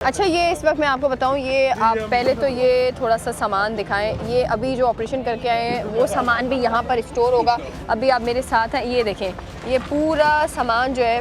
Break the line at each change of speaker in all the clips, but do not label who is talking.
अच्छा, ये इस वक्त मैं आपको बताऊं, ये आप पहले तो ये थोड़ा सा सामान दिखाएं। ये अभी जो ऑपरेशन करके आए हैं वो सामान भी यहाँ पर स्टोर होगा। अभी आप मेरे साथ हैं, ये देखें, ये पूरा सामान जो है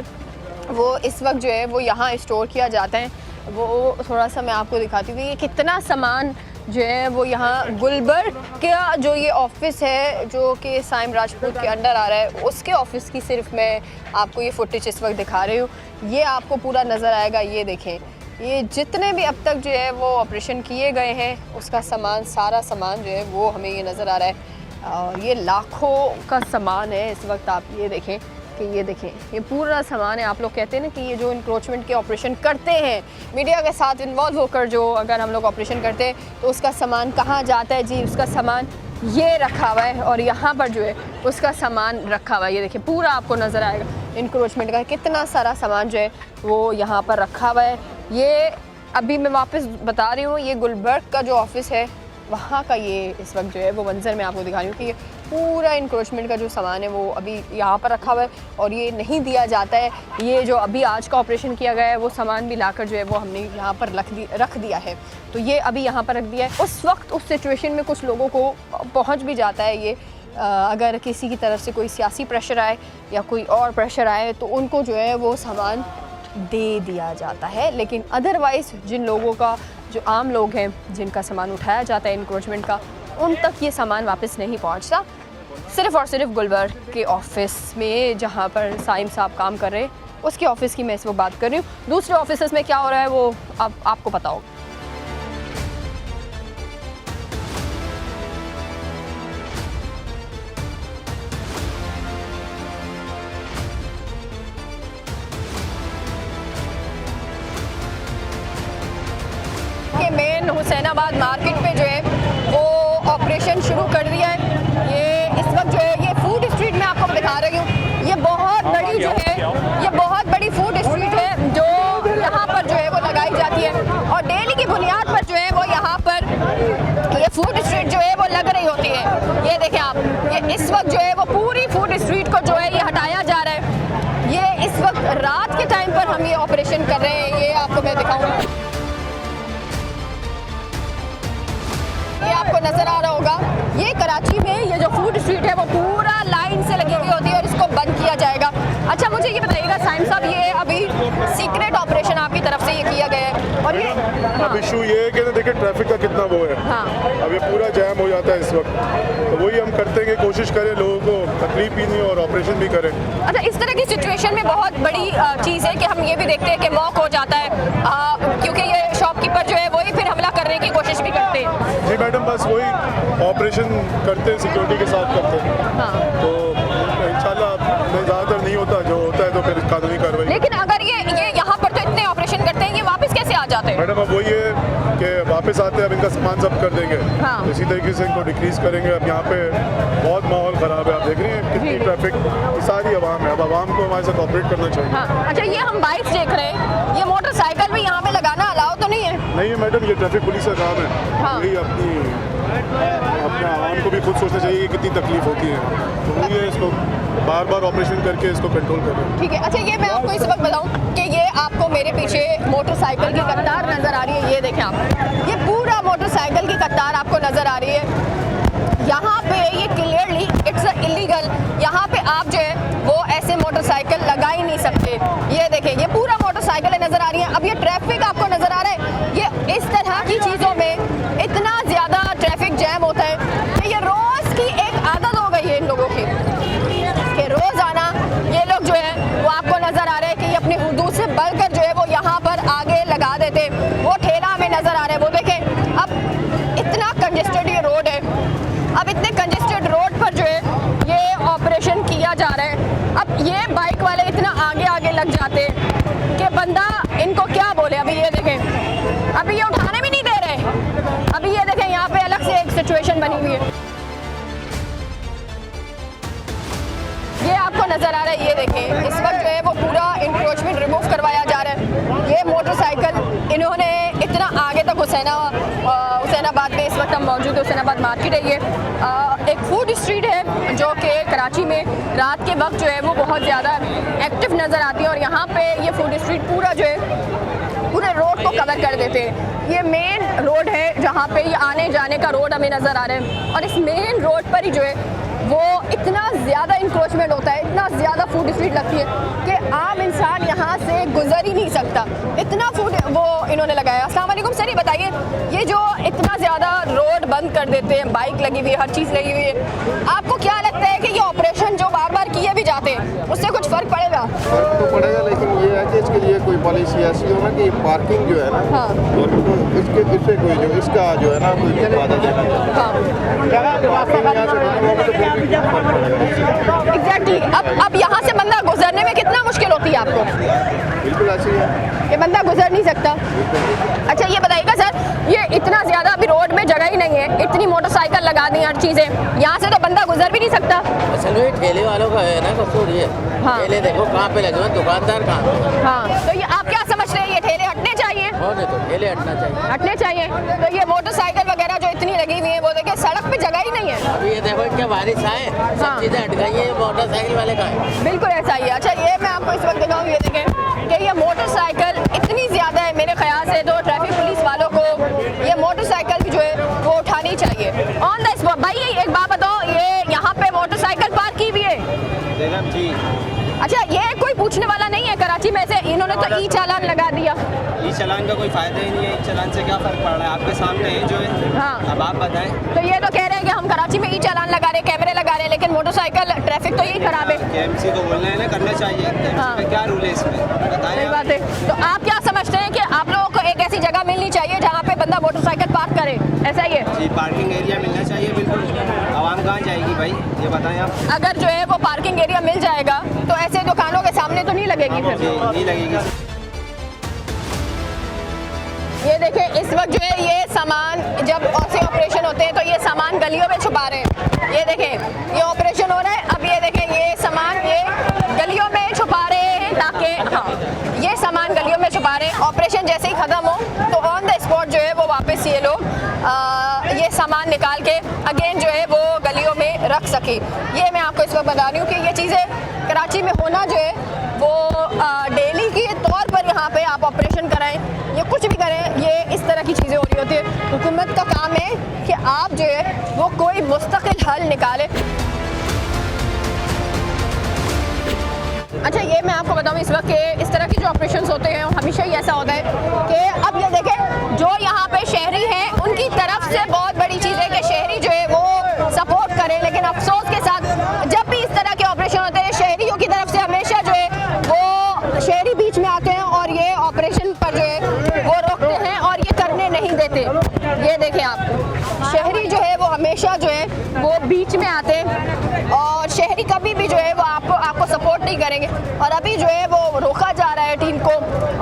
वो इस वक्त जो है वो यहाँ स्टोर किया जाता है। वो थोड़ा सा मैं आपको दिखाती हूँ, ये कितना सामान जो है वो यहाँ गुलबर्ग का जो ये ऑफिस है जो कि साइम राजपूत के अंडर आ रहा है, उसके ऑफिस की सिर्फ मैं आपको ये फुटेज इस वक्त दिखा रही हूँ। ये आपको पूरा नज़र आएगा। ये देखें, ये जितने भी अब तक जो है वो ऑपरेशन किए गए हैं उसका सामान, सारा सामान जो है वो हमें ये नज़र आ रहा है। और ये लाखों का सामान है इस वक्त। आप ये देखें कि ये देखें, ये पूरा सामान है। आप लोग कहते हैं ना कि ये जो इंक्रोचमेंट के ऑपरेशन करते हैं, मीडिया के साथ इन्वॉल्व होकर जो अगर हम लोग ऑपरेशन करते हैं तो उसका सामान कहाँ जाता है जी, उसका सामान ये रखा हुआ है और यहाँ पर जो है उसका सामान रखा हुआ है। ये देखिए पूरा आपको नज़र आएगा इंक्रोचमेंट का कितना सारा सामान जो है वो यहाँ पर रखा हुआ है। ये अभी मैं वापस बता रही हूँ, ये गुलबर्ग का जो ऑफिस है वहाँ का ये इस वक्त जो है वो मंजर मैं आपको दिखा रही हूँ कि ये पूरा इंक्रोचमेंट का जो सामान है वो अभी यहाँ पर रखा हुआ है और ये नहीं दिया जाता है। ये जो अभी आज का ऑपरेशन किया गया है वो सामान भी लाकर जो है वो हमने यहाँ पर रख दिया है। तो ये अभी यहाँ पर रख दिया है। उस वक्त उस सिचुएशन में कुछ लोगों को पहुँच भी जाता है ये, अगर किसी की तरफ से कोई सियासी प्रेशर आए या कोई और प्रेशर आए तो उनको जो है वो सामान दे दिया जाता है। लेकिन अदरवाइज़ जिन लोगों का, जो आम लोग हैं जिनका सामान उठाया जाता है इंक्रोचमेंट का, उन तक ये सामान वापस नहीं पहुंचता। सिर्फ़ और सिर्फ गुलबर्ग के ऑफिस में जहां पर साइम साहब काम कर रहे हैं उसके ऑफिस की मैं इस वक्त बात कर रही हूँ। दूसरे ऑफिस में क्या हो रहा है वो अब आपको पता होगा। मेन हुसैनाबाद मार्केट पे जो है वो ऑपरेशन शुरू कर दिया है। ये इस वक्त जो है ये फूड स्ट्रीट में आपको दिखा रही हूँ। ये बहुत बड़ी जो है, ये बहुत बड़ी फूड स्ट्रीट है जो यहाँ पर जो है वो लगाई जाती है और डेली की बुनियाद पर जो है वो यहाँ पर ये फूड स्ट्रीट जो है वो लग रही होती है। ये देखें आप, ये इस वक्त जो है वो पूरी फूड स्ट्रीट को जो है ये हटाया जा रहा है। ये इस वक्त रात के टाइम पर हम ये ऑपरेशन कर रहे हैं। ये आपको मैं दिखाऊँ, ये आपको नज़र आ रहा होगा, ये कराची में ये जो फूड स्ट्रीट है वो पूरा लाइन से लगी हुई होती है और इसको बंद किया जाएगा। अच्छा, मुझे ये बताइएगा साइम साहब, ये अभी सीक्रेट ऑपरेशन आपकी तरफ से ये किया गया है और ये
अब इशू ये है कि देखिए ट्रैफिक का कितना वो है। अब ये पूरा जैम हो जाता है इस वक्त, तो वही हम करते हैं कि कोशिश करें लोगों को तकलीफ ही नहीं और ऑपरेशन भी करें।
अच्छा, इस तरह की सिचुएशन में बहुत बड़ी चीज़ है कि हम ये भी देखते हैं कि मौक हो जाता है क्योंकि ये शॉपकीपर जो है वही फिर हमला करने की कोशिश भी करते हैं।
जी मैडम, बस वही ऑपरेशन करते हैं, सिक्योरिटी के साथ करते हैं। तो इंशाल्लाह ज़्यादातर नहीं होता, जो होता है तो फिर कानूनी कार्रवाई।
लेकिन अगर ये यहाँ पर तो इतने ऑपरेशन करते हैं, ये वापस कैसे आ जाते हैं?
मैडम अब वही है कि वापस आते हैं, अब इनका सामान जब्त कर देंगे। इसी तरीके से इनको डिक्रीज करेंगे। अब यहाँ पे बहुत माहौल ख़राब है, आप देख रही हैं कितनी ट्रैफिक, सारी आवाम है। अब आवाम को हमारे साथ ऑपरेट करना चाहिए।
अच्छा, ये हम बाइक्स देख रहे हैं, ये मोटरसाइकिल भी यहाँ पे लगाना अलाउ तो नहीं है?
नहीं है मैडम, ये ट्रैफिक पुलिस का काम है। यही अपने आवाम को भी खुद सोचना चाहिए कि कितनी तकलीफ होती है, तो वही है इसको बार बार ऑपरेशन करके इसको कंट्रोल कर रहे हैं।
ठीक है। अच्छा, ये मैं आपको इस वक्त बताऊं कि ये आपको मेरे पीछे मोटरसाइकिल की कतार नज़र आ रही है। ये देखें आप, ये पूरा मोटरसाइकिल की कतार आपको नज़र आ रही है। यहाँ पे ये क्लियरली इट्स इलीगल, यहाँ पे आप जो है वो ऐसे मोटरसाइकिल लगा ही नहीं सकते। ये देखें, ये पूरा मोटरसाइकिल नज़र आ रही है। अब ये ट्रैफिक आपको नज़र आ रहा है, ये इस तरह की चीज़ों में इतना ज़्यादा ट्रैफिक जैम होता है कि ये रोज़ की एक आदत हो गई है इन लोगों की कि रोज़ाना ये लोग जो है वो आपको नज़र आ रहा है कि ये अपनी हुदूद से बढ़कर जो है वो यहाँ पर आगे लगा देते। वो ठेला हमें नज़र आ रहा है, वो देखें अब इतना कंजेस्टेड ये रोड है। अब इतने कंजेस्टेड रोड पर जो है ये ऑपरेशन किया जा रहा है। अब ये बाइक वाले इतना आगे आगे लग जाते कि बंदा इनको क्या बोले। अभी ये देखें, अभी ये उठाने भी नहीं दे रहे। अभी ये देखें, यहाँ पे अलग से एक सिचुएशन बनी हुई है। ये आपको नज़र आ रहा है, ये देखें इस वक्त जो है वो पूरा इंक्रोचमेंट रिमूव करवाया जा रहा है। ये मोटरसाइकिल इन्होंने इतना आगे तक हुसैनाबाद में इस वक्त हम मौजूद है, हुसैनाबाद मार्केट है। ये एक फूड स्ट्रीट है जो कि कराची में रात के वक्त जो है वो बहुत ज़्यादा एक्टिव नज़र आती है और यहाँ पे ये फूड स्ट्रीट पूरा जो है पूरे रोड को कवर कर देते हैं। ये मेन रोड है जहाँ पे ये आने जाने का रोड हमें नज़र आ रहा है, और इस मेन रोड पर ही जो है वो इतना ज़्यादा इंक्रोचमेंट होता है, इतना ज़्यादा फूड स्ट्रीट लगती है कि आम इंसान यहाँ से गुजर ही नहीं सकता, इतना फूड वो इन्होंने लगाया। अस्सलाम वालेकुम सर, ये बताइए, ये जो इतना ज़्यादा रोड बंद कर देते हैं, बाइक लगी हुई है, हर चीज़ लगी हुई है, आपको क्या लगता है कि ये ऑपरेशन जो बार बार किए भी जाते हैं उससे कुछ फ़र्क पड़ेगा?
फर्क तो पड़ेगा, लेकिन ये है कि इसके लिए कोई पॉलिसी ऐसी हो ना कि पार्किंग जो है ना,
हाँ।
गवर्नमेंट को इससे कोई जो इसका जो है ना कोई वादा देना चाहिए।
एग्जैक्टली। अब यहाँ से बंदा गुजरने में कितना मुश्किल होती है आपको?
बिल्कुल ऐसी है,
ये बंदा गुजर नहीं सकता। अच्छा ये बताइएगा सर, ये इतना ज़्यादा अभी रोड में जगह ही नहीं है, इतनी मोटरसाइकिल लगा दी हर चीज़ें, यहाँ से तो बंदा गुजर भी नहीं सकता।
असल में ठेले वालों का है ना कसूर ये।
हाँ।
ठेले देखो कहाँ पे लगे हुए हैं, दुकानदार कहाँ पे।
हाँ, तो ये आप क्या समझ रहे हैं, ये ठेले हटने चाहिए?
और नहीं तो ठेले हटना चाहिए।
हटने चाहिए। तो ये मोटरसाइकिल वगैरह जो इतनी लगी हुई है, वो देखिए सड़क पे जगह ही नहीं है।
अभी ये देखो क्या बारिश आए,
हाँ।
सब चीजें हट गई है, मोटरसाइकिल वाले का है।
बिल्कुल ऐसा ही है। अच्छा ये मैं आपको इस वक्त दिखाऊँ, ये देखें कि ये मोटरसाइकिल इतनी ज़्यादा है, मेरे ख्याल से तो ट्रैफिक पुलिस वालों को ये मोटरसाइकिल जो है वो उठानी चाहिए ऑन द स्पॉट। भाई एक बात बताओ, ये यहाँ पे मोटरसाइकिल पार्क की हुई है
जी।
अच्छा, ये कोई पूछने वाला नहीं है कराची में से? इन्होंने तो ई चालान लगा दिया।
ई चालान का कोई फायदा ही नहीं है, ई चालान से क्या फ़र्क पड़ रहा है, आपके सामने है जो है।
हाँ।
अब आप बताएं।
तो ये तो कह रहे हैं कि हम कराची में ई चालान लगा रहे हैं, कैमरे लगा रहे हैं, लेकिन मोटरसाइकिल ट्रैफिक तो यही खराब है।
केएमसी को बोलना है ना, करना चाहिए। केएमसी
हाँ।
का क्या रूल है इसमें, बताएं
सही
आप।
बात है। तो आप क्या समझते हैं कि आप लोगों को एक ऐसी जगह मिलनी चाहिए जहाँ पे बंदा मोटरसाइकिल पार्क करे, ऐसा ही है?
जी, पार्किंग एरिया मिलना चाहिए बिल्कुल। आवाम कहाँ जाएगी भाई, ये बताएं आप।
अगर जो है वो पार्किंग एरिया मिल जाएगा तो ऐसे दुकानों के सामने तो नहीं लगेगी फिर?
जी, नहीं लगेगी।
ये देखें, इस वक्त जो है ये सामान, जब ऐसे ऑपरेशन होते हैं तो ये सामान गलियों में छुपा रहे हैं। ये देखें, ये ऑपरेशन हो रहा है, अब ये देखें ये सामान ये गलियों में छुपा रहे हैं ताकि, हाँ, ये सामान गलियों में छुपा रहे हैं। ऑपरेशन जैसे ही ख़त्म हो तो ऑन द स्पॉट जो है वो वापस ये लोग ये सामान निकाल के अगेन जो है वो गलियों में रख सके। ये मैं आपको इस वक्त बता रही हूँ कि ये चीज़ें कराची में होना जो है वो डेली के तौर पर यहाँ पे आप ऑपरेशन कराएं या कुछ भी करें, ये इस तरह की चीज़ें हो रही होती है। हुकूमत का काम है कि आप जो है वो कोई मुस्तकिल हल निकाले। अच्छा ये मैं आपको बताऊँ, इस वक्त के इस तरह के जो ऑपरेशंस होते हैं हमेशा ही ऐसा होता है कि अब ये देखें, जो यहाँ पे शहरी हैं उनकी तरफ से बहुत बड़ी चीज़ है कि शहरी जो है वो सपोर्ट करें, लेकिन अफसोस के साथ जब भी इस तरह के ऑपरेशन होते हैं शहरियों की तरफ से हमेशा जो है वो शहरी बीच में आते हैं और ये ऑपरेशन पर जो है वो रोकते हैं और ये करने नहीं देते। ये देखें आप, शहरी जो है वो हमेशा जो है वो बीच में आते हैं और शहरी कभी भी जो है वो आपको सपोर्ट नहीं करेंगे। और अभी जो है वो रोका जा रहा है टीम को,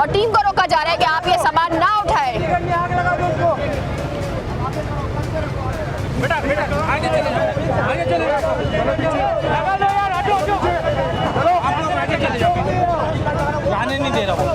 और टीम को रोका जा रहा है कि आप ये सामान ना उठाएं।
जाने नहीं दे रहा हूँ।